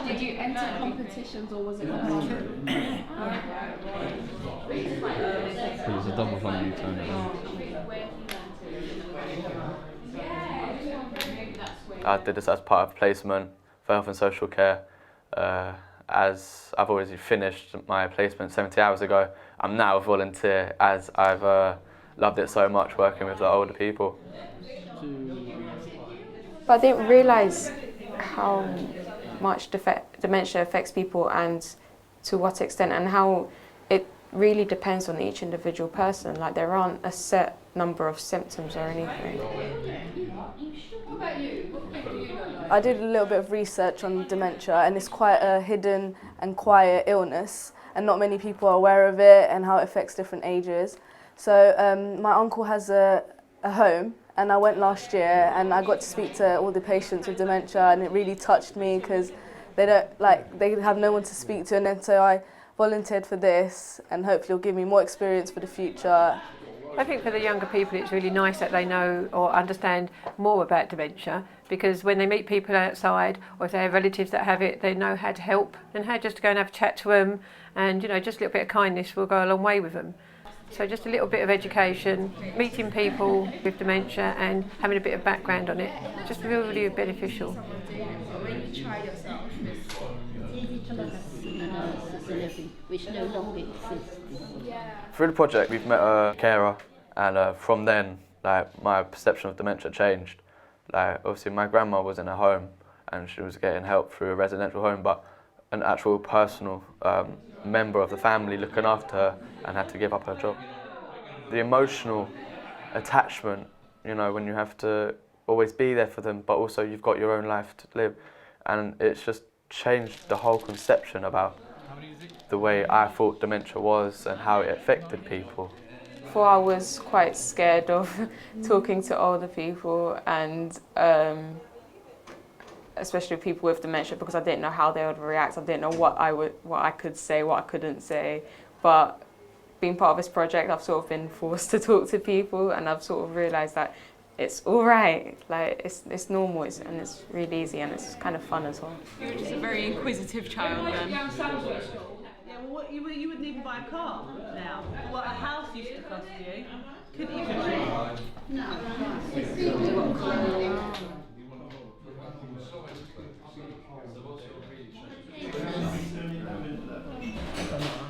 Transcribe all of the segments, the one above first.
Did you enter competitions or was it competition? It's a double fund U-turn. I did this as part of placement for health and social care. As I've already finished my placement 70 hours ago, I'm now a volunteer as I've loved it so much working with the older people. But I didn't realise how much dementia affects people and to what extent, and how it really depends on each individual person. Like, there aren't a set number of symptoms or anything. I did a little bit of research on dementia, and it's quite a hidden and quiet illness, and not many people are aware of it and how it affects different ages. So my uncle has a home, and I went last year and I got to speak to all the patients with dementia, and it really touched me because they have no one to speak to, and then so I volunteered for this, and hopefully it'll give me more experience for the future. I think for the younger people it's really nice that they know or understand more about dementia, because when they meet people outside or if they have relatives that have it, they know how to help and how just to go and have a chat to them, and just a little bit of kindness will go a long way with them. So just a little bit of education, meeting people with dementia and having a bit of background on it, just really beneficial. When you try yourself, which no longer exists. Through the project we've met a carer, and from then my perception of dementia changed. Obviously my grandma was in a home and she was getting help through a residential home, but an actual personal member of the family looking after her and had to give up her job. The emotional attachment, when you have to always be there for them, but also you've got your own life to live, and it's just changed the whole conception about the way I thought dementia was and how it affected people. Before, I was quite scared of talking to older people, and especially people with dementia, because I didn't know how they would react. I didn't know what I could say, what I couldn't say. But being part of this project, I've sort of been forced to talk to people, and I've sort of realised that it's all right. Like, it's normal, and it's really easy, and it's kind of fun as well. You're just a very inquisitive child then. Yeah, well, you wouldn't even buy a car now. What a house used to cost you. Couldn't even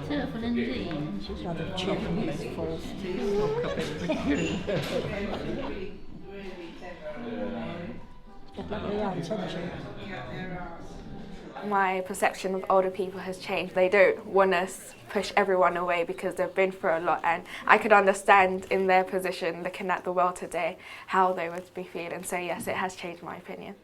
Telephone indeed. She's rather cheerful, less forced to knock up everything. My perception of older people has changed. They don't want to push everyone away because they've been through a lot, and I could understand in their position, looking at the world today, how they would be feeling. So yes, it has changed my opinion.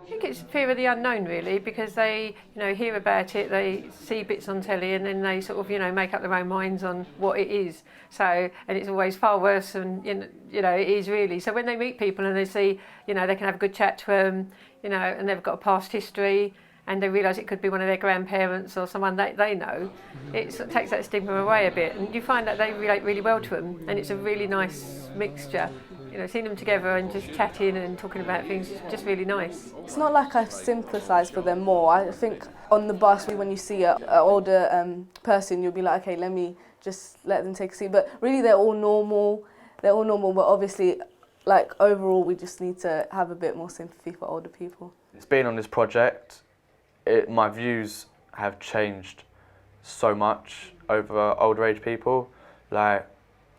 I think it's fear of the unknown, really, because they hear about it, they see bits on telly, and then they sort of make up their own minds on what it is. So, and it's always far worse than it is really. So when they meet people and they see they can have a good chat to them, and they've got a past history, and they realise it could be one of their grandparents or someone they know, it sort of takes that stigma away a bit, and you find that they relate really well to them, and it's a really nice mixture. Seeing them together and just chatting and talking about things is just really nice. It's not like I sympathise for them more. I think on the bus, when you see an older person, you'll be like, okay, let me just let them take a seat. But really, they're all normal. But obviously, overall, we just need to have a bit more sympathy for older people. It's been on this project, my views have changed so much over older age people. I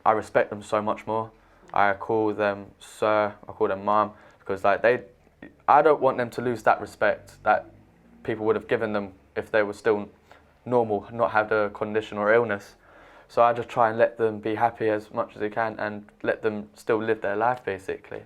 respect them so much more. I call them sir, I call them mum, because I don't want them to lose that respect that people would have given them if they were still normal, not have the condition or illness. So I just try and let them be happy as much as they can and let them still live their life, basically.